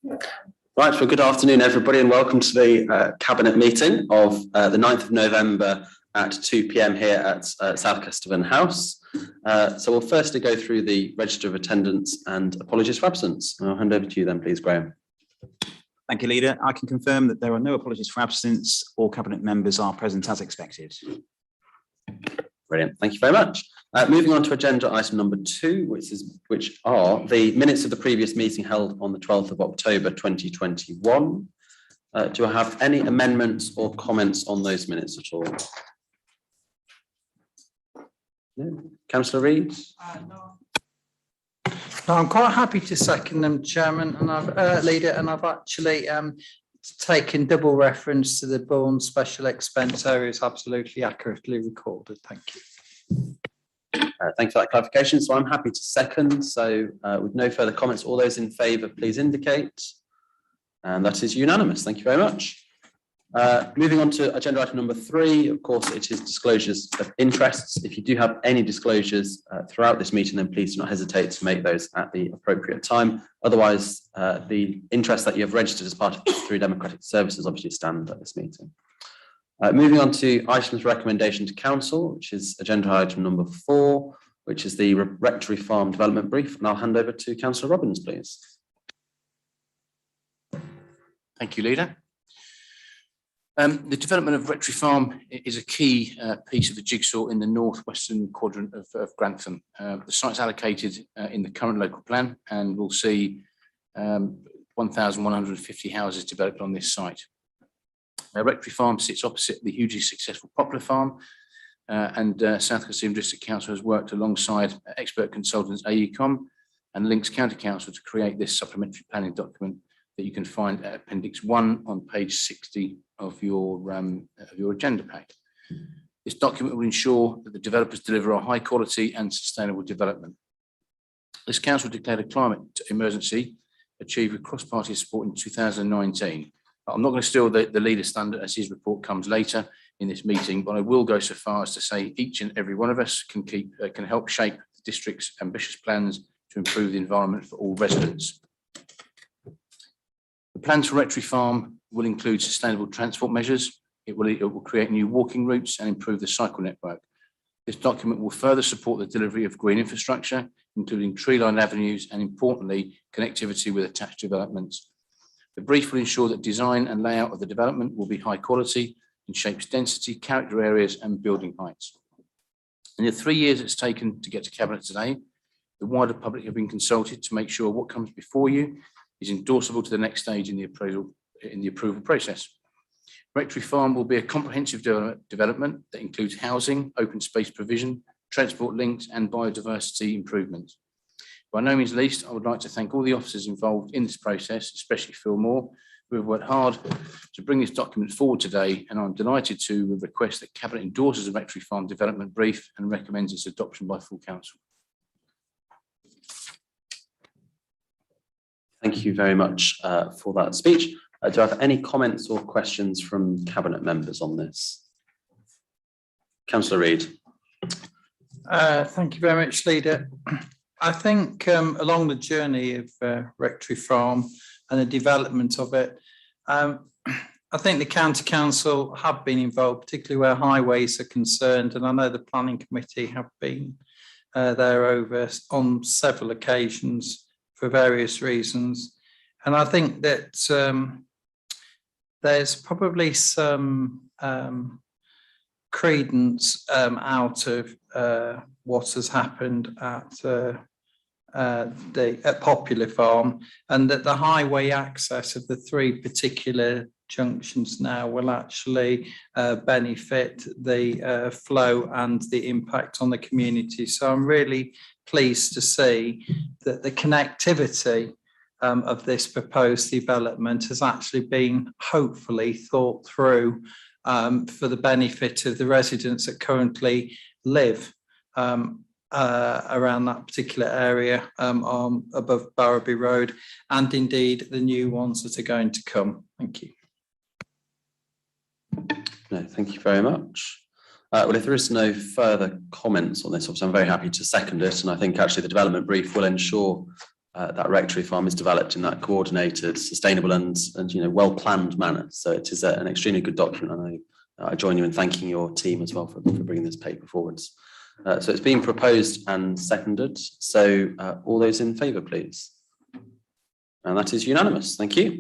Right, well, good afternoon, everybody, and welcome to the Cabinet meeting of the 9th of November at 2 p.m. here at South Kesterton House. So we'll firstly go through the register of attendance and apologies for absence. I'll hand over to you then, please, Graham. Thank you, Leader. I can confirm that there are no apologies for absence. All Cabinet members are present as expected. Brilliant. Thank you very much. Moving on to agenda item number 2, which are the minutes of the previous meeting held on the 12th of October 2021. Do I have any amendments or comments on those minutes at all? No. Councillor Reid? No, I'm quite happy to second them, Chairman, and I've Leader, and I've actually taken double reference to the Bourne special expense areas, absolutely accurately recorded. Thank you. Thank you for that clarification. So I'm happy to second. So with no further comments, all those in favour, please indicate. And that is unanimous. Thank you very much. Moving on to agenda item number 3, of course, it is disclosures of interests. If you do have any disclosures throughout this meeting, then please do not hesitate to make those at the appropriate time. Otherwise, the interest that you have registered as part of through democratic services obviously stand at this meeting. Moving on to items recommendation to council, which is agenda item number 4, which is the Rectory Farm development brief. And I'll hand over to Councillor Robbins, please. Thank you, Leader. The development of Rectory Farm is a key piece of the jigsaw in the northwestern quadrant of Grantham. The site's allocated in the current local plan and will see 1,150 houses developed on this site. Rectory Farm sits opposite the hugely successful Poplar Farm, and South Kesterton District Council has worked alongside expert consultants AECOM and Links County Council to create this supplementary planning document that you can find at Appendix 1 on page 60 of your agenda pack. This document will ensure that the developers deliver a high quality and sustainable development. This council declared a climate emergency, achieved with cross-party support in 2019. I'm not going to steal the Leader's thunder as his report comes later in this meeting, but I will go so far as to say each and every one of us can help shape the district's ambitious plans to improve the environment for all residents. The plans for Rectory Farm will include sustainable transport measures. It will create new walking routes and improve the cycle network. This document will further support the delivery of green infrastructure, including tree-lined avenues and, importantly, connectivity with attached developments. The brief will ensure that design and layout of the development will be high quality and shapes density, character areas and building heights. In the 3 years it's taken to get to Cabinet today, the wider public have been consulted to make sure what comes before you is endorsable to the next stage in the approval process. Rectory Farm will be a comprehensive development that includes housing, open space provision, transport links and biodiversity improvements. By no means least, I would like to thank all the officers involved in this process, especially Phil Moore, who have worked hard to bring this document forward today, and I'm delighted to request that Cabinet endorses the Rectory Farm development brief and recommends its adoption by full council. Thank you very much for that speech. Do I have any comments or questions from Cabinet members on this? Councillor Reid. Thank you very much, Leader. I think along the journey of Rectory Farm and the development of it, I think the County Council have been involved, particularly where highways are concerned, and I know the Planning Committee have been there over on several occasions for various reasons. And I think that there's probably some credence out of what has happened at Poplar Farm, and that the highway access of the 3 particular junctions now will actually benefit the flow and the impact on the community. So I'm really pleased to see that the connectivity of this proposed development has actually been hopefully thought through for the benefit of the residents that currently live around that particular area above Barrowby Road, and indeed the new ones that are going to come. Thank you. No, thank you very much. Well, if there is no further comments on this, obviously I'm very happy to second it, and I think actually the development brief will ensure that rectory farm is developed in that coordinated, sustainable and well-planned manner. So it is an extremely good document, and I join you in thanking your team as well for bringing this paper forwards. So it's been proposed and seconded. So all those in favour, please. And that is unanimous. Thank you.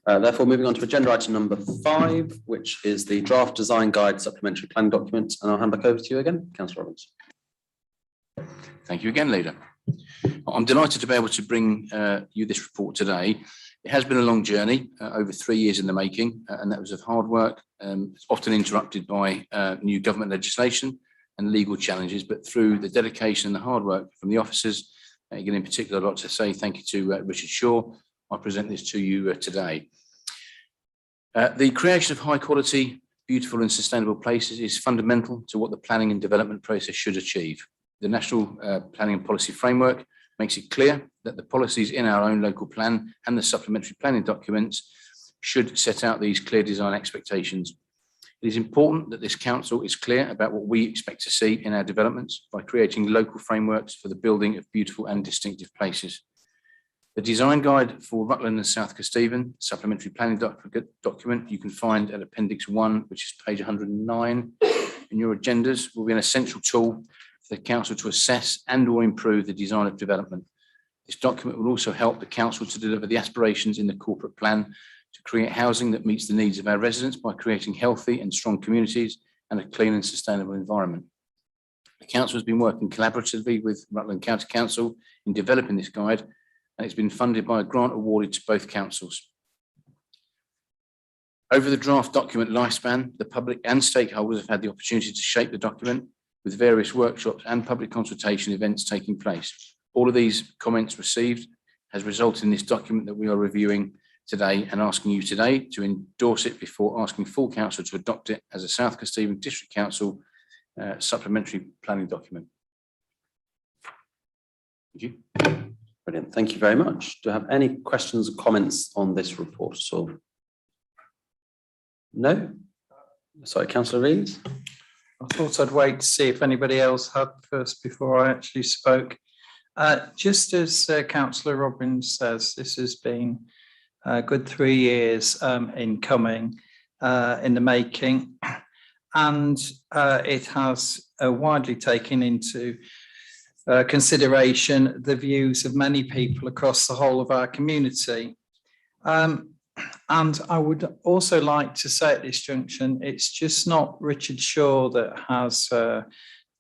Therefore, moving on to agenda item number 5, which is the draft design guide supplementary planning document. And I'll hand back over to you again, Councillor Robbins. Thank you again, Leader. I'm delighted to be able to bring you this report today. It has been a long journey, over 3 years in the making, and that was of hard work, often interrupted by new government legislation and legal challenges, but through the dedication and the hard work from the officers, again in particular, I'd like to say thank you to Richard Shaw. I present this to you today. The creation of high quality, beautiful and sustainable places is fundamental to what the planning and development process should achieve. The National Planning and Policy Framework makes it clear that the policies in our own local plan and the supplementary planning documents should set out these clear design expectations. It is important that this council is clear about what we expect to see in our developments by creating local frameworks for the building of beautiful and distinctive places. The design guide for Rutland and South Kesteven supplementary planning document you can find at Appendix 1, which is page 109 in your agendas, will be an essential tool for the council to assess and or improve the design of development. This document will also help the council to deliver the aspirations in the corporate plan to create housing that meets the needs of our residents by creating healthy and strong communities and a clean and sustainable environment. The council has been working collaboratively with Rutland County Council in developing this guide, and it's been funded by a grant awarded to both councils. Over the draft document lifespan, the public and stakeholders have had the opportunity to shape the document with various workshops and public consultation events taking place. All of these comments received has resulted in this document that we are reviewing today and asking you today to endorse it before asking full council to adopt it as a South Kesteven District Council supplementary planning document. Thank you. Brilliant. Thank you very much. Do you have any questions or comments on this report at all? No? Sorry, Councillor Reid. I thought I'd wait to see if anybody else had first before I actually spoke. Just as Councillor Robbins says, this has been a good 3 years in coming, in the making, and it has widely taken into consideration the views of many people across the whole of our community. And I would also like to say at this junction, it's just not Richard Shaw that has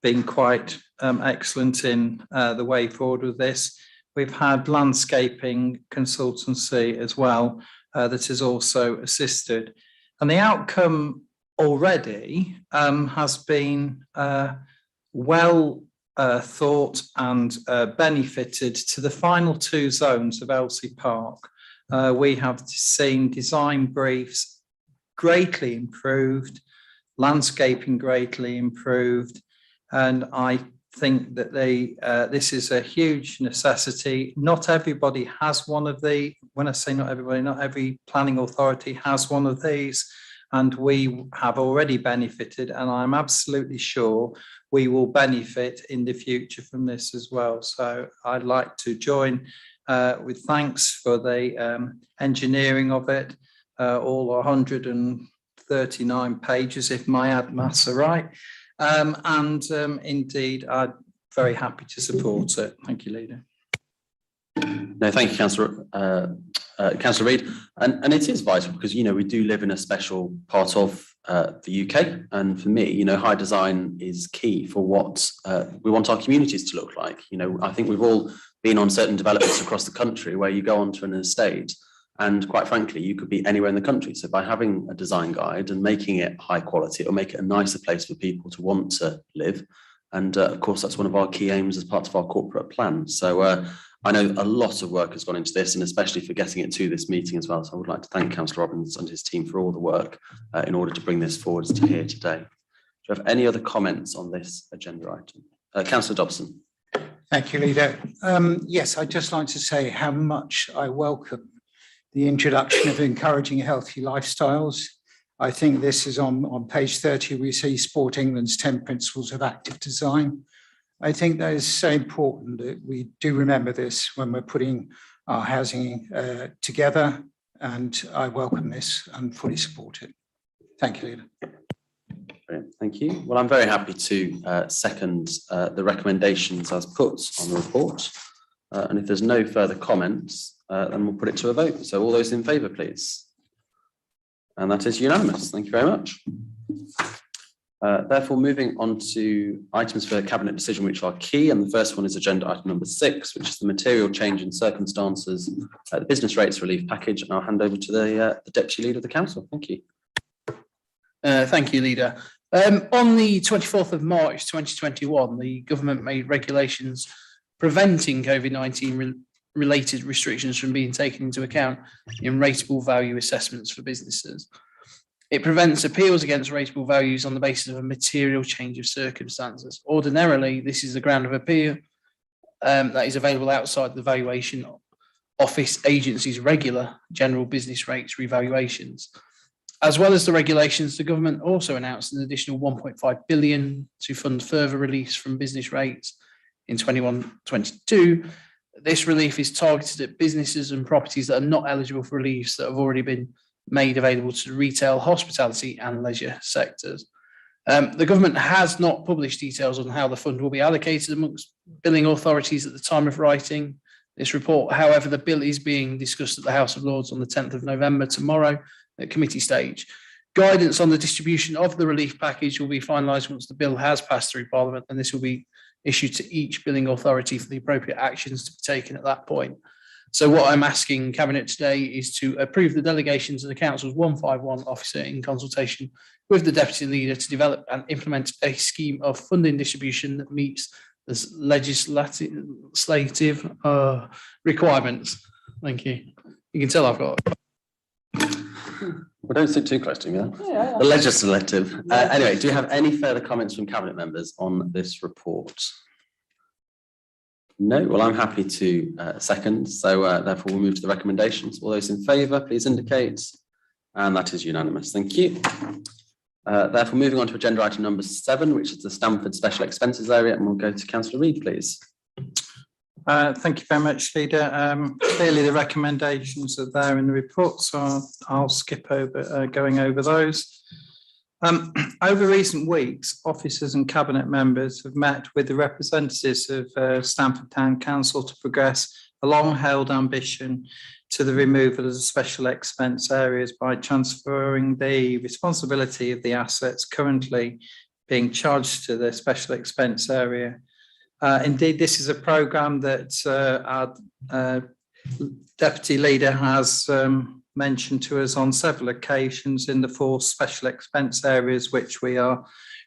been quite excellent in the way forward with this. We've had landscaping consultancy as well that has also assisted. And the outcome already has been well thought and benefited to the final 2 zones of Elsie Park. We have seen design briefs greatly improved, landscaping greatly improved, and I think that this is a huge necessity. Not everybody has one of the, when I say not everybody, not every planning authority has one of these, and we have already benefited, and I'm absolutely sure we will benefit in the future from this as well. So I'd like to join with thanks for the engineering of it, all 139 pages, if my maths are right. Indeed, I'm very happy to support it. Thank you, Leader. No, thank you, Councillor Reid. And it is vital because, we do live in a special part of the UK. And for me, high design is key for what we want our communities to look like. I think we've all been on certain developments across the country where you go onto an estate and quite frankly, you could be anywhere in the country. So by having a design guide and making it high quality, it'll make it a nicer place for people to want to live. And of course, that's one of our key aims as part of our corporate plan. So I know a lot of work has gone into this, and especially for getting it to this meeting as well. So I would like to thank Councillor Robbins and his team for all the work in order to bring this forward to here today. Do you have any other comments on this agenda item? Councillor Dobson. Thank you, Leader. Yes, I'd just like to say how much I welcome the introduction of encouraging healthy lifestyles. I think this is on page 30, we see Sport England's 10 principles of active design. I think that is so important that we do remember this when we're putting our housing together, and I welcome this and fully support it. Thank you, Leader. Brilliant, thank you. Well, I'm very happy to second the recommendations as put on the report. And if there's no further comments, then we'll put it to a vote. So all those in favour, please. And that is unanimous. Thank you very much. Therefore, moving on to items for cabinet decision, which are key. And the first one is agenda item number 6, which is the material change in circumstances, the business rates relief package. And I'll hand over to the Deputy Leader of the Council. Thank you. Thank you, Leader. On the 24th of March 2021, the government made regulations preventing COVID-19 related restrictions from being taken into account in rateable value assessments for businesses. It prevents appeals against rateable values on the basis of a material change of circumstances. Ordinarily, this is a ground of appeal that is available outside the valuation office agency's regular general business rates revaluations. As well as the regulations, the government also announced an additional 1.5 billion to fund further release from business rates in 21-22. This relief is targeted at businesses and properties that are not eligible for reliefs that have already been made available to retail, hospitality and leisure sectors. The government has not published details on how the fund will be allocated amongst billing authorities at the time of writing this report. However, the bill is being discussed at the House of Lords on the 10th of November, tomorrow, at committee stage. Guidance on the distribution of the relief package will be finalised once the bill has passed through Parliament, and this will be issued to each billing authority for the appropriate actions to be taken at that point. So what I'm asking Cabinet today is to approve the delegations of the Council's 151 officer in consultation with the Deputy Leader to develop and implement a scheme of funding distribution that meets the legislative requirements. Thank you. You can tell I've got. Well, don't sit too close to me. The legislative. Anyway, do you have any further comments from Cabinet members on this report? No. Well, I'm happy to second. So therefore, we'll move to the recommendations. All those in favour, please indicate. And that is unanimous. Thank you. Therefore, moving on to agenda item number 7, which is the Stamford Special Expenses Area, and we'll go to Councillor Reid, please. Thank you very much, Leader. Clearly, the recommendations are there in the report, so I'll skip over going over those. Over recent weeks, officers and cabinet members have met with the representatives of Stamford Town Council to progress a long-held ambition to the removal of the special expense areas by transferring the responsibility of the assets currently being charged to the special expense area. Indeed, this is a programme that our Deputy Leader has mentioned to us on several occasions in the 4 special expense areas, which we are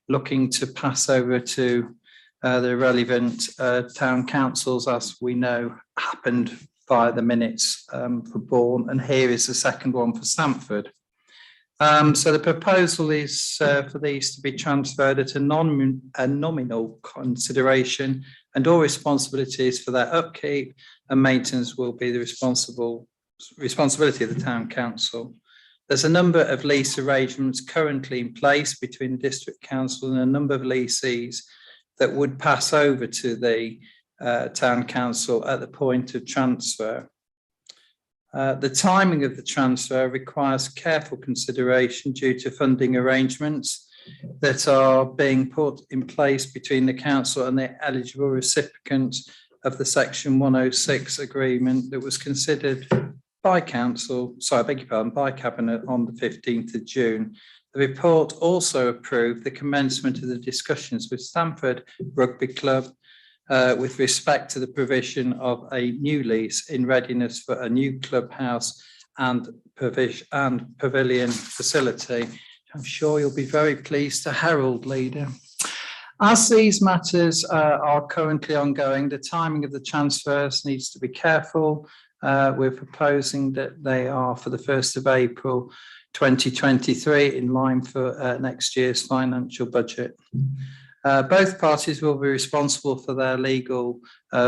looking to pass over to the relevant town councils, as we know happened via the minutes for Bourne, and here is the second one for Stamford. So the proposal is for these to be transferred at a nominal consideration, and all responsibilities for their upkeep and maintenance will be the responsibility of the town council. There's a number of lease arrangements currently in place between the district council and a number of lessees that would pass over to the town council at the point of transfer. The timing of the transfer requires careful consideration due to funding arrangements that are being put in place between the council and the eligible recipients of the Section 106 agreement that was considered by council, by Cabinet on the 15th of June. The report also approved the commencement of the discussions with Stamford Rugby Club with respect to the provision of a new lease in readiness for a new clubhouse and pavilion facility. I'm sure you'll be very pleased to herald, Leader. As these matters are currently ongoing, the timing of the transfers needs to be careful. We're proposing that they are for the 1st of April 2023 in line for next year's financial budget. Both parties will be responsible for their legal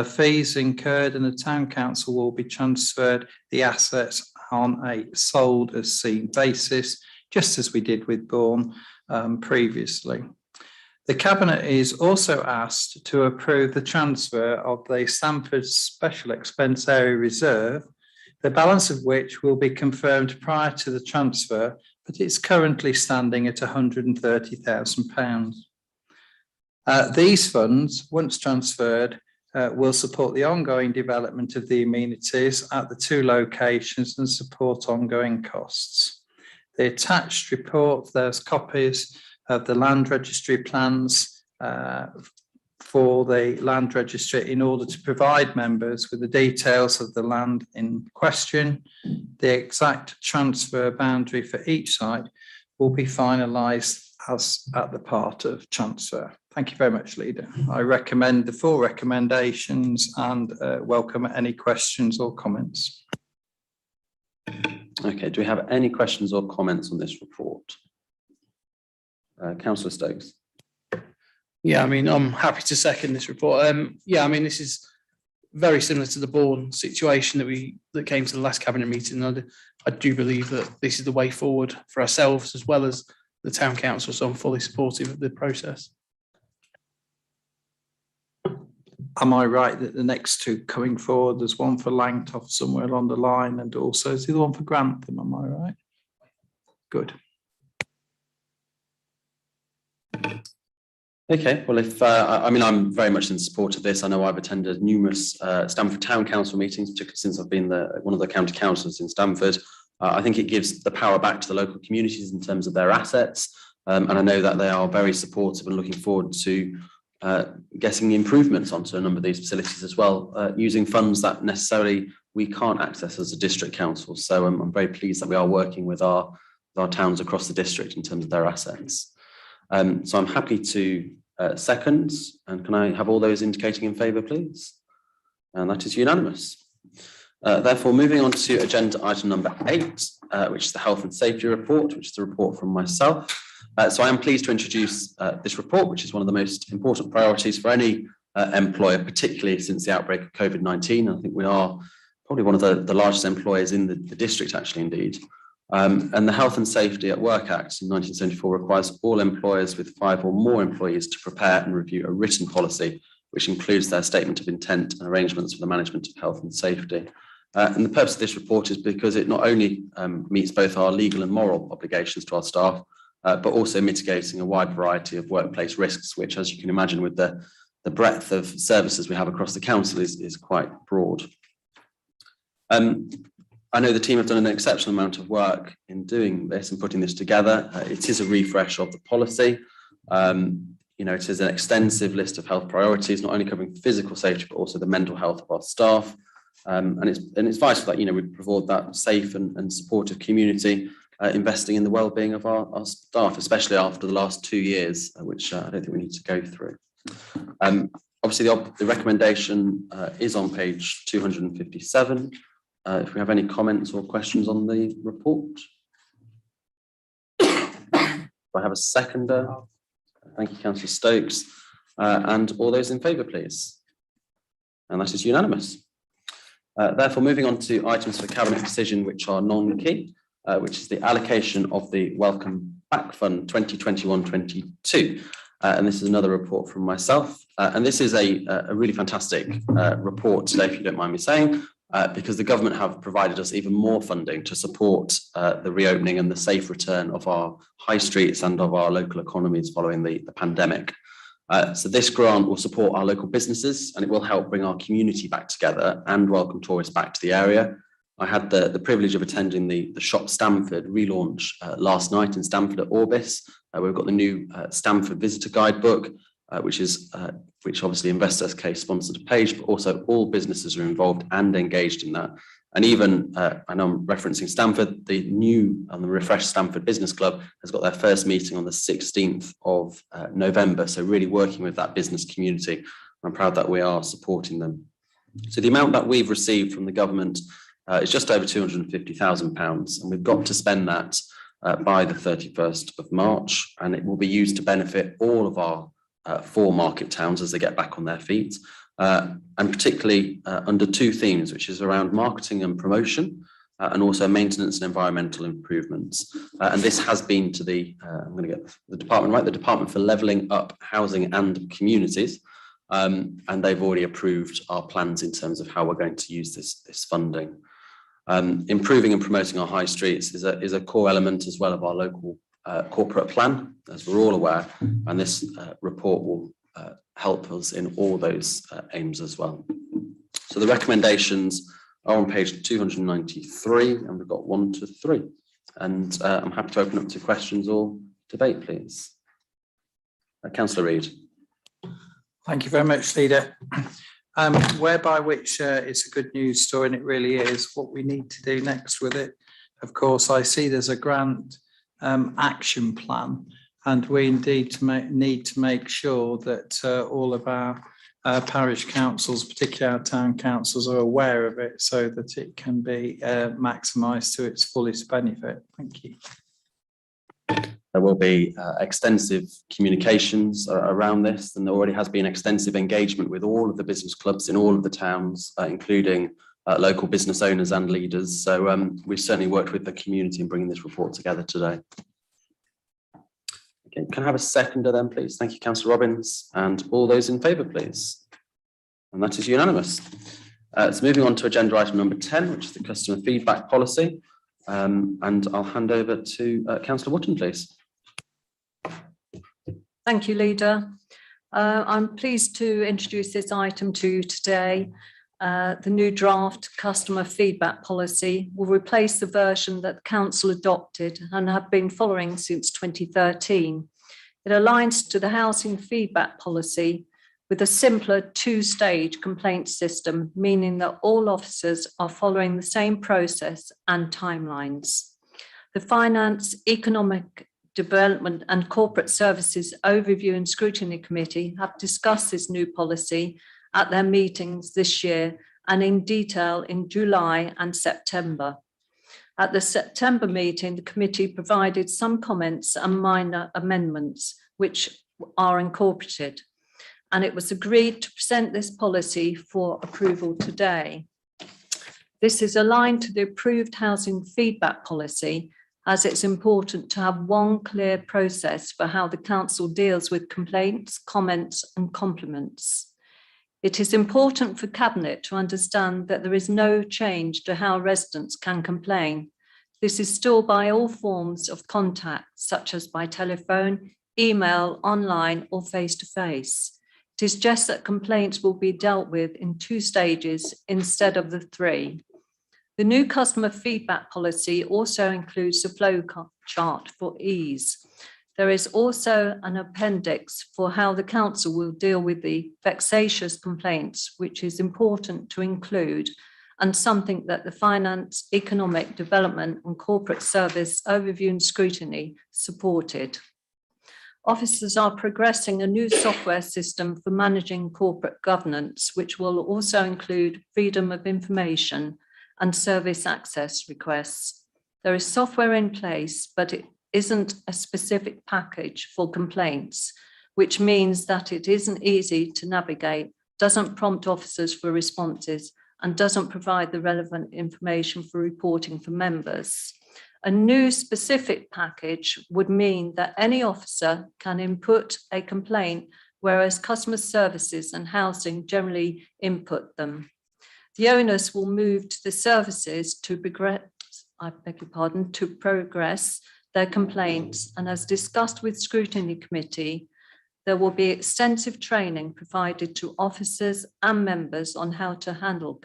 fees incurred, and the town council will be transferred the assets on a sold as seen basis, just as we did with Bourne previously. The Cabinet is also asked to approve the transfer of the Stamford Special Expense Area Reserve, the balance of which will be confirmed prior to the transfer, but it's currently standing at £130,000. These funds, once transferred, will support the ongoing development of the amenities at the two locations and support ongoing costs. The attached report, there's copies of the land registry plans for the land registry in order to provide members with the details of the land in question. The exact transfer boundary for each site will be finalised as at the part of transfer. Thank you very much, Leader. I recommend the full recommendations and welcome any questions or comments. Okay, do we have any questions or comments on this report? Councillor Stokes. Yeah, I mean, I'm happy to second this report. Yeah, I mean, this is very similar to the Bourne situation that came to the last Cabinet meeting. I do believe that this is the way forward for ourselves as well as the Town Council, so I'm fully supportive of the process. Am I right that the next two coming forward, there's one for Langtoft somewhere along the line and also is the other one for Grantham, am I right? Good. Okay, well, if I mean, I'm very much in support of this. I know I've attended numerous Stamford Town Council meetings, particularly since I've been one of the county councillors in Stamford. I think it gives the power back to the local communities in terms of their assets, and I know that they are very supportive and looking forward to getting improvements onto a number of these facilities as well, using funds that necessarily we can't access as a district council. So I'm very pleased that we are working with our towns across the district in terms of their assets. So I'm happy to second, and can I have all those indicating in favour, please? And that is unanimous. Therefore, moving on to agenda item number 8, which is the health and safety report, which is the report from myself. So I am pleased to introduce this report, which is one of the most important priorities for any employer, particularly since the outbreak of COVID-19. I think we are probably one of the largest employers in the district, actually, indeed. And the Health and Safety at Work Act in 1974 requires all employers with 5 or more employees to prepare and review a written policy, which includes their statement of intent and arrangements for the management of health and safety. And the purpose of this report is because it not only meets both our legal and moral obligations to our staff, but also mitigating a wide variety of workplace risks, which, as you can imagine, with the breadth of services we have across the council is quite broad. I know the team have done an exceptional amount of work in doing this and putting this together. It is a refresh of the policy. You know, it is an extensive list of health priorities, not only covering physical safety, but also the mental health of our staff. And it's vital that, you know, we provide that safe and supportive community, investing in the well-being of our staff, especially after the last 2 years, which I don't think we need to go through. Obviously, the recommendation is on page 257. If we have any comments or questions on the report. Do I have a seconder? Thank you, Councillor Stokes. And all those in favour, please. And that is unanimous. Therefore, moving on to items for Cabinet decision, which are non-key, which is the allocation of the Welcome Back Fund 2021-22. And this is another report from myself. And this is a really fantastic report today, if you don't mind me saying, because the government have provided us even more funding to support the reopening and the safe return of our high streets and of our local economies following the pandemic. So this grant will support our local businesses, and it will help bring our community back together and welcome tourists back to the area. I had the privilege of attending the Shop Stamford relaunch last night in Stamford at Orbis. We've got the new Stamford Visitor Guidebook, which obviously Investors Case sponsored a page, but also all businesses are involved and engaged in that. And even, I know I'm referencing Stamford, the new and the refreshed Stamford Business Club has got their first meeting on the 16th of November. So really working with that business community. I'm proud that we are supporting them. So the amount that we've received from the government is just over £250,000, and we've got to spend that by the 31st of March, and it will be used to benefit all of our 4 market towns as they get back on their feet, and particularly under 2 themes, which is around marketing and promotion, and also maintenance and environmental improvements. And this has been to the, I'm going to get the department right, the Department for Levelling Up Housing and Communities. And they've already approved our plans in terms of how we're going to use this funding. Improving and promoting our high streets is a core element as well of our local corporate plan, as we're all aware, and this report will help us in all those aims as well. So the recommendations are on page 293, and we've got 1 to 3. And I'm happy to open up to questions or debate, please. Councillor Reid. Thank you very much, Leader. Whereby which it's a good news story, and it really is. What we need to do next with it, of course, I see there's a grant action plan, and we indeed need to make sure that all of our parish councils, particularly our town councils, are aware of it so that it can be maximised to its fullest benefit. Thank you. There will be extensive communications around this, and there already has been extensive engagement with all of the business clubs in all of the towns, including local business owners and leaders. So we've certainly worked with the community in bringing this report together today. Okay, can I have a seconder then, please? Thank you, Councillor Robbins, and all those in favour, please. And that is unanimous. So moving on to agenda item number 10, which is the customer feedback policy. And I'll hand over to Councillor Wootten, please. Thank you, Leader. I'm pleased to introduce this item to you today. The new draft customer feedback policy will replace the version that the Council adopted and have been following since 2013. It aligns to the housing feedback policy with a simpler two-stage complaint system, meaning that all officers are following the same process and timelines. The Finance, Economic Development and Corporate Services Overview and Scrutiny Committee have discussed this new policy at their meetings this year and in detail in July and September. At the September meeting, the committee provided some comments and minor amendments which are incorporated, and it was agreed to present this policy for approval today. This is aligned to the approved housing feedback policy, as it's important to have one clear process for how the council deals with complaints, comments and compliments. It is important for Cabinet to understand that there is no change to how residents can complain. This is still by all forms of contact, such as by telephone, email, online or face-to-face. It is just that complaints will be dealt with in 2 stages instead of the 3. The new customer feedback policy also includes the flow chart for ease. There is also an appendix for how the council will deal with the vexatious complaints, which is important to include, and something that the Finance, Economic Development and Corporate Service Overview and Scrutiny supported. Officers are progressing a new software system for managing corporate governance, which will also include freedom of information and service access requests. There is software in place, but it isn't a specific package for complaints, which means that it isn't easy to navigate, doesn't prompt officers for responses, and doesn't provide the relevant information for reporting for members. A new specific package would mean that any officer can input a complaint, whereas customer services and housing generally input them. The onus will move to the services to progress their complaints, and as discussed with Scrutiny Committee, there will be extensive training provided to officers and members on how to handle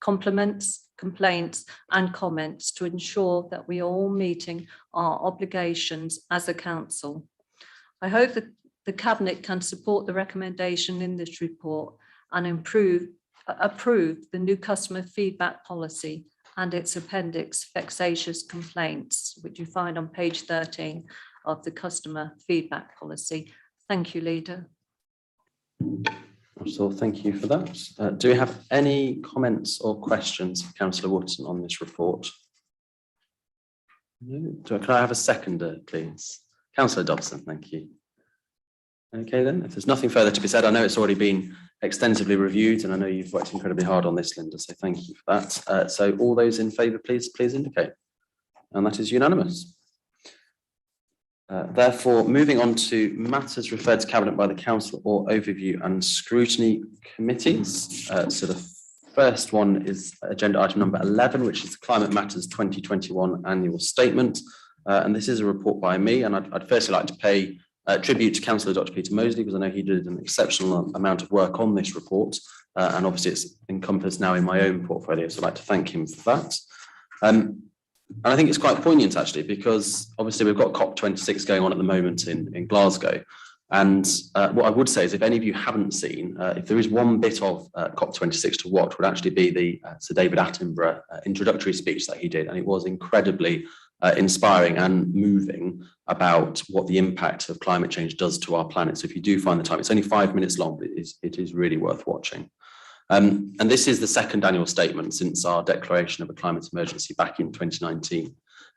compliments, complaints and comments to ensure that we are all meeting our obligations as a council. I hope that the Cabinet can support the recommendation in this report and approve the new customer feedback policy and its appendix vexatious complaints, which you find on page 13 of the customer feedback policy. Thank you, Leader. So thank you for that. Do we have any comments or questions for Councillor Wootten on this report? No. Can I have a seconder, please? Councillor Dobson, thank you. Okay then, if there's nothing further to be said, I know it's already been extensively reviewed and I know you've worked incredibly hard on this, Linda, so thank you for that. So all those in favour, please indicate. And that is unanimous. Therefore, moving on to matters referred to Cabinet by the Council or overview and scrutiny committees. So the first one is agenda item number 11, which is the Climate Matters 2021 annual statement. And this is a report by me, and I'd firstly like to pay tribute to Councillor Dr. Peter Mosley, because I know he did an exceptional amount of work on this report, and obviously it's encompassed now in my own portfolio, so I'd like to thank him for that. And I think it's quite poignant actually, because obviously we've got COP26 going on at the moment in Glasgow. And what I would say is, if any of you haven't seen, if there is one bit of COP26 to watch, would actually be the Sir David Attenborough introductory speech that he did. And it was incredibly inspiring and moving about what the impact of climate change does to our planet. So if you do find the time, it's only 5 minutes long, but it is really worth watching. And this is the second annual statement since our declaration of a climate emergency back in 2019.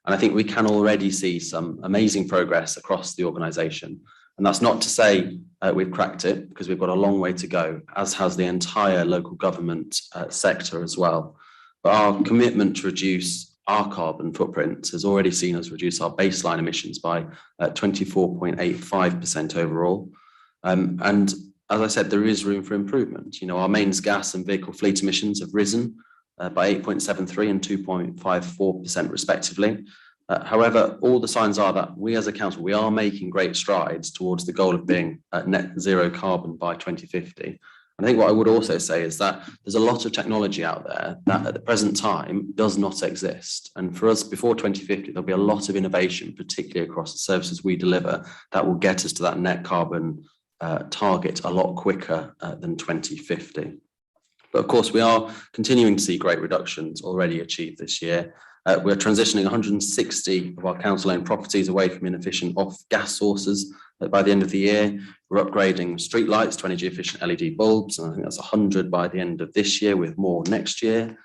And I think we can already see some amazing progress across the organisation. And that's not to say we've cracked it, because we've got a long way to go, as has the entire local government sector as well. But our commitment to reduce our carbon footprint has already seen us reduce our baseline emissions by 24.85% overall. And as I said, there is room for improvement. You know, our mains gas and vehicle fleet emissions have risen by 8.73 and 2.54% respectively. However, all the signs are that we as a council, we are making great strides towards the goal of being net zero carbon by 2050. I think what I would also say is that there's a lot of technology out there that at the present time does not exist. And for us, before 2050, there'll be a lot of innovation, particularly across the services we deliver, that will get us to that net carbon target a lot quicker than 2050. But of course, we are continuing to see great reductions already achieved this year. We're transitioning 160 of our council-owned properties away from inefficient off-gas sources by the end of the year. We're upgrading streetlights to energy-efficient LED bulbs, and I think that's 100 by the end of this year, with more next year.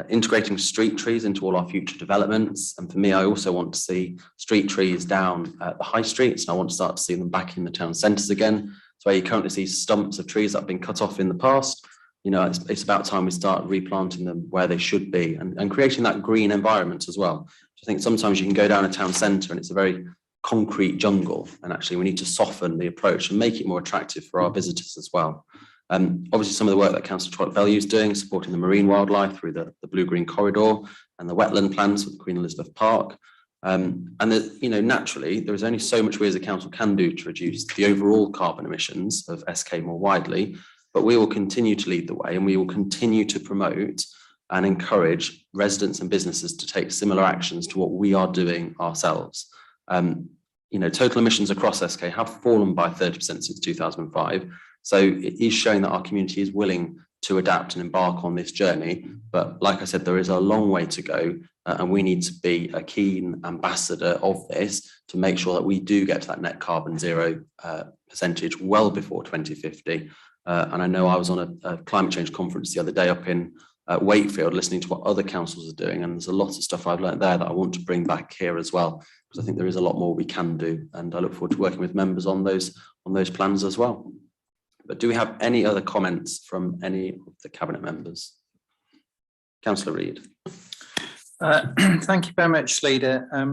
Integrating street trees into all our future developments. And for me, I also want to see street trees down at the high streets, and I want to start to see them back in the town centres again. So where you currently see stumps of trees that have been cut off in the past, you know, it's about time we start replanting them where they should be, and creating that green environment as well. I think sometimes you can go down a town centre and it's a very concrete jungle, and actually we need to soften the approach and make it more attractive for our visitors as well. Obviously, some of the work that Councillor Trollope-Bellew is doing, supporting the marine wildlife through the blue-green corridor and the wetland plans with Queen Elizabeth Park. And that, you know, naturally, there is only so much we as a council can do to reduce the overall carbon emissions of SK more widely, but we will continue to lead the way, and we will continue to promote and encourage residents and businesses to take similar actions to what we are doing ourselves. You know, total emissions across SK have fallen by 30% since 2005. So it is showing that our community is willing to adapt and embark on this journey. But like I said, there is a long way to go, and we need to be a keen ambassador of this to make sure that we do get to that net carbon zero percentage well before 2050. And I know I was on a climate change conference the other day up in Wakefield, listening to what other councils are doing. And there's a lot of stuff I've learned there that I want to bring back here as well, because I think there is a lot more we can do. And I look forward to working with members on those plans as well. But do we have any other comments from any of the Cabinet members? Councillor Reid. Thank you very much, Leader. I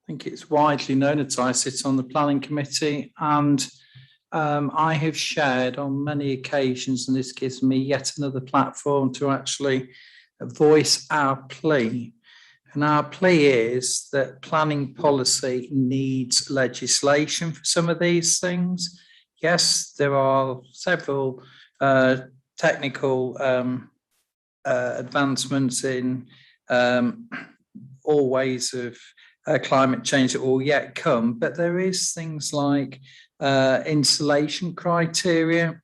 think it's widely known that I sit on the Planning Committee, and I have shared on many occasions, and this gives me yet another platform to actually voice our plea. And our plea is that planning policy needs legislation for some of these things. Yes, there are several technical advancements in all ways of climate change that will yet come, but there is things like insulation criteria,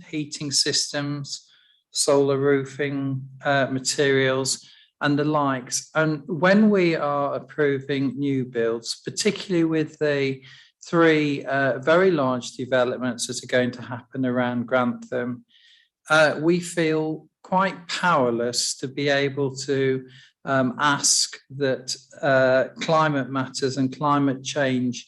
heating systems, solar roofing materials, and the likes. And when we are approving new builds, particularly with the three very large developments that are going to happen around Grantham, we feel quite powerless to be able to ask that climate matters and climate change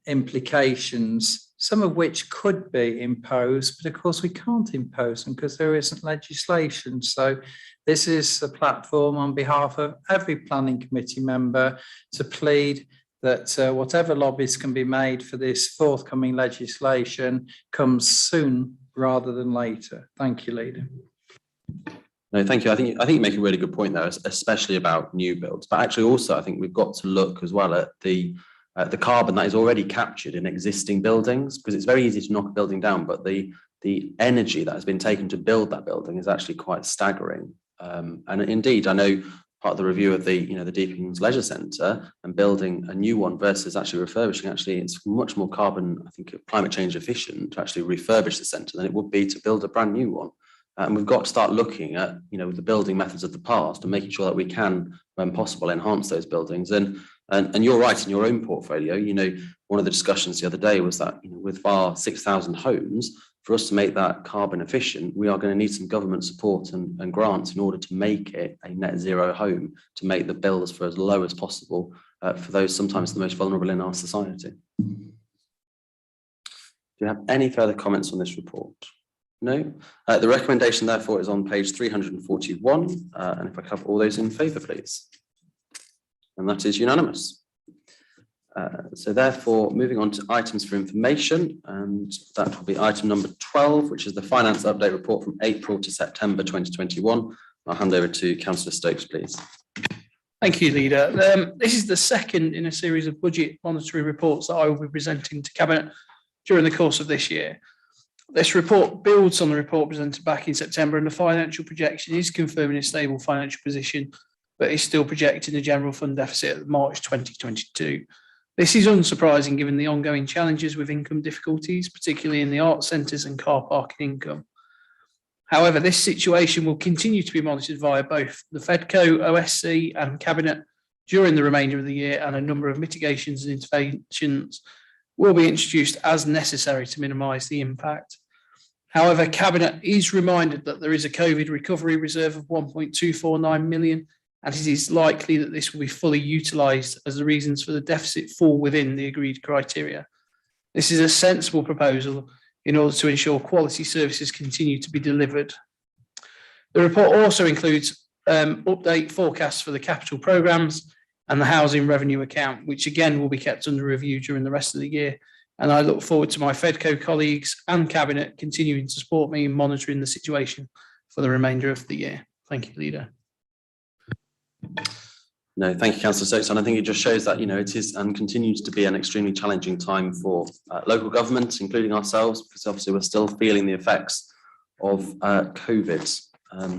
implications some of which could be imposed, but of course we can't impose them because there isn't legislation. So this is a platform on behalf of every planning committee member to plead that whatever lobbies can be made for this forthcoming legislation comes soon rather than later. Thank you, Leader. No, thank you. I think you make a really good point there, especially about new builds. But actually, also, I think we've got to look as well at the carbon that is already captured in existing buildings, because it's very easy to knock a building down, but the energy that has been taken to build that building is actually quite staggering. And indeed, I know part of the review of the Deepings Leisure Centre and building a new one versus actually refurbishing, actually it's much more carbon, I think, climate change efficient to actually refurbish the centre than it would be to build a brand new one. And we've got to start looking at, the building methods of the past and making sure that we can, when possible, enhance those buildings. And you're right, in your own portfolio, one of the discussions the other day was that, with our 6,000 homes, for us to make that carbon efficient, we are going to need some government support and grants in order to make it a net zero home, to make the bills for as low as possible for those sometimes the most vulnerable in our society. Do you have any further comments on this report? No. The recommendation, therefore, is on page 341. And if I cover all those in favour, please. And that is unanimous. So therefore, moving on to items for information, and that will be item number 12, which is the finance update report from April to September 2021. I'll hand over to Councillor Stokes, please. Thank you, Leader. This is the second in a series of budget monitoring reports that I will be presenting to Cabinet during the course of this year. This report builds on the report presented back in September, and the financial projection is confirming a stable financial position, but is still projecting a general fund deficit at March 2022. This is unsurprising given the ongoing challenges with income difficulties, particularly in the arts centres and car parking income. However, this situation will continue to be monitored via both the FEDCO, OSC and Cabinet during the remainder of the year, and a number of mitigations and interventions will be introduced as necessary to minimise the impact. However, Cabinet is reminded that there is a COVID recovery reserve of 1.249 million, and it is likely that this will be fully utilised as the reasons for the deficit fall within the agreed criteria. This is a sensible proposal in order to ensure quality services continue to be delivered. The report also includes update forecasts for the capital programmes and the housing revenue account, which again will be kept under review during the rest of the year. And I look forward to my FEDCO colleagues and Cabinet continuing to support me in monitoring the situation for the remainder of the year. Thank you, Leader. No, thank you, Councillor Stokes. And I think it just shows that, it is and continues to be an extremely challenging time for local governments, including ourselves, because obviously we're still feeling the effects of COVID.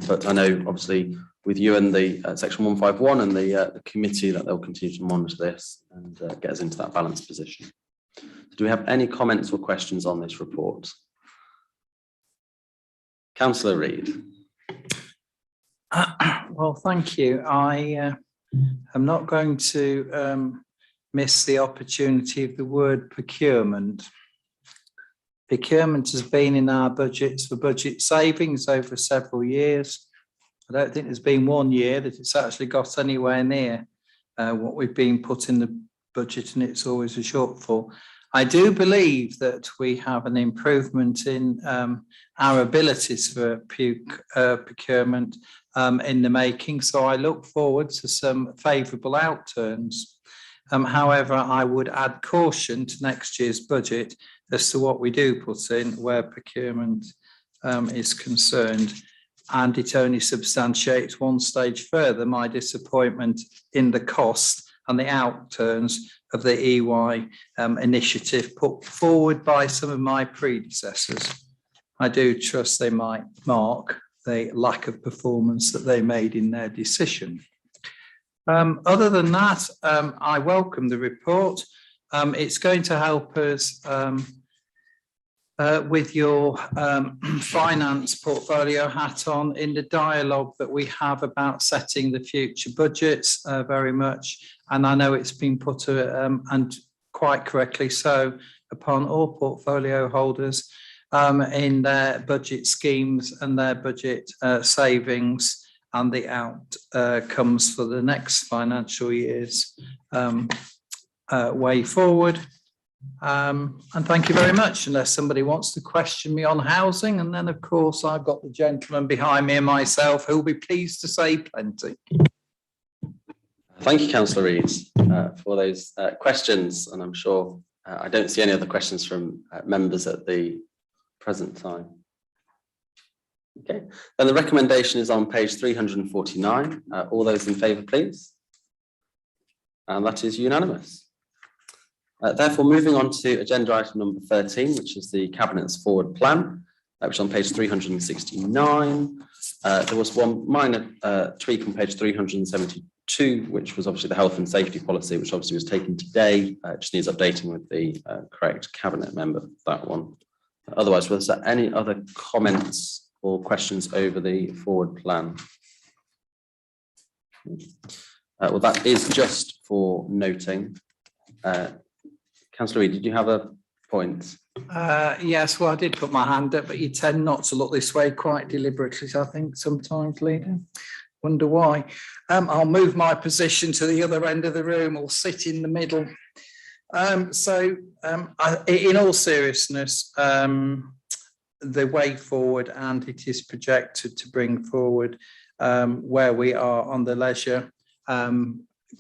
But I know, obviously, with you and the Section 151 and the committee, that they'll continue to monitor this and get us into that balanced position. Do we have any comments or questions on this report? Councillor Reid. Well, thank you. I am not going to miss the opportunity of the word procurement. Procurement has been in our budgets for budget savings over several years. I don't think there's been 1 year that it's actually got anywhere near what we've been put in the budget, and it's always a shortfall. I do believe that we have an improvement in our abilities for procurement in the making, so I look forward to some favourable outturns. However, I would add caution to next year's budget as to what we do put in where procurement is concerned, and it only substantiates one stage further my disappointment in the cost and the outturns of the EY initiative put forward by some of my predecessors. I do trust they might mark the lack of performance that they made in their decision. Other than that, I welcome the report. It's going to help us with your finance portfolio hat on in the dialogue that we have about setting the future budgets very much. And I know it's been put and quite correctly so upon all portfolio holders in their budget schemes and their budget savings and the outcomes for the next financial year's way forward. And thank you very much, unless somebody wants to question me on housing. And then, of course, I've got the gentleman behind me and myself who will be pleased to say plenty. Thank you, Councillor Reid, for those questions. And I'm sure I don't see any other questions from members at the present time. Okay, then the recommendation is on page 349. All those in favour, please. And that is unanimous. Therefore, moving on to agenda item number 13, which is the Cabinet's forward plan, which is on page 369. There was one minor tweak on page 372, which was obviously the health and safety policy, which obviously was taken today. Just needs updating with the correct Cabinet member for that one. Otherwise, was there any other comments or questions over the forward plan? Well, that is just for noting. Councillor Reid, did you have a point? Yes, well, I did put my hand up, but you tend not to look this way quite deliberately, I think, sometimes, Leader. Wonder why. I'll move my position to the other end of the room or sit in the middle. In all seriousness, the way forward, and it is projected to bring forward where we are on the leisure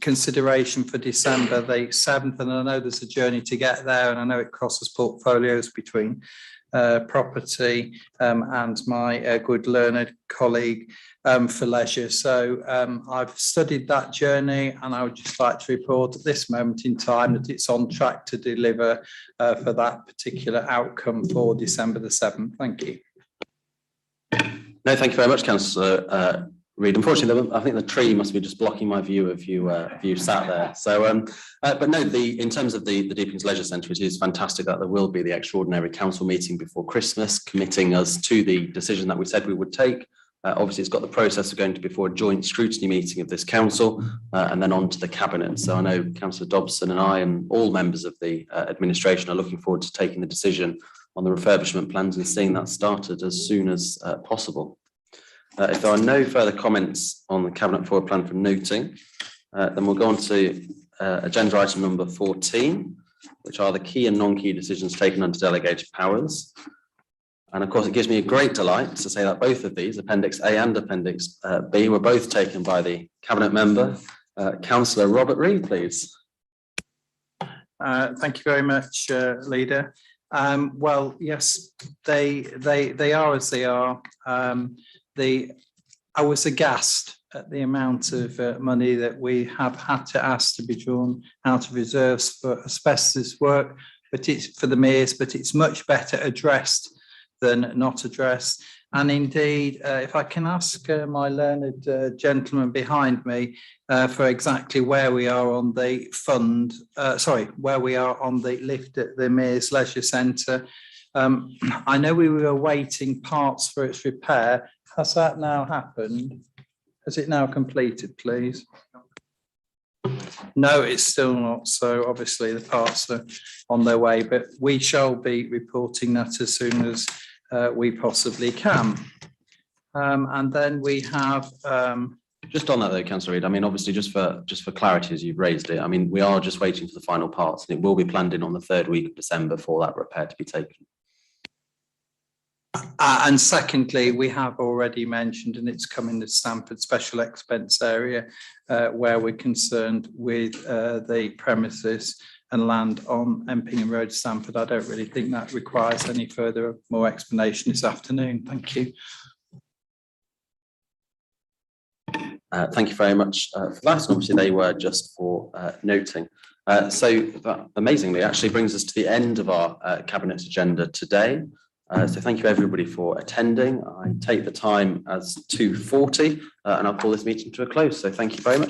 consideration for December the 7th, and I know there's a journey to get there, and I know it crosses portfolios between property and my good learned colleague for leisure. So I've studied that journey, and I would just like to report at this moment in time that it's on track to deliver for that particular outcome for December the 7th. Thank you. No, thank you very much, Councillor Reid. Unfortunately, I think the tree must be just blocking my view of you sat there. So, but no, in terms of the Deepings Leisure Centre, it is fantastic that there will be the extraordinary council meeting before Christmas, committing us to the decision that we said we would take. Obviously, it's got the process of going to before a joint scrutiny meeting of this council and then on to the Cabinet. So I know Councillor Dobson and I and all members of the administration are looking forward to taking the decision on the refurbishment plans and seeing that started as soon as possible. If there are no further comments on the Cabinet forward plan for noting, then we'll go on to agenda item number 14, which are the key and non-key decisions taken under delegated powers. And of course, it gives me a great delight to say that both of these, Appendix A and Appendix B, were both taken by the Cabinet member, Councillor Robert Reid, please. Thank you very much, Leader. Well, yes, they are as they are. I was aghast at the amount of money that we have had to ask to be drawn out of reserves for asbestos work, but it's for the MERS, but it's much better addressed than not addressed. And indeed, if I can ask my learned gentleman behind me for exactly where we are on the where we are on the lift at the MERS Leisure Centre. I know we were awaiting parts for its repair. Has that now happened? Has it now completed, please? No, it's still not. So obviously the parts are on their way, but we shall be reporting that as soon as we possibly can. And then we have just on that though, Councillor Reid, I mean, obviously just for clarity, as you've raised it, I mean, we are just waiting for the final parts, and it will be planned in on the 3rd week of December for that repair to be taken. And secondly, we have already mentioned, and it's come in the Stamford special expense area, where we're concerned with the premises and land on Empingham Road, Stamford. I don't really think that requires any further more explanation this afternoon. Thank you. Thank you very much for that. And obviously, they were just for noting. So that amazingly actually brings us to the end of our Cabinet agenda today. So thank you everybody for attending. I take the time as 2:40 and I'll call this meeting to a close. So thank you very much.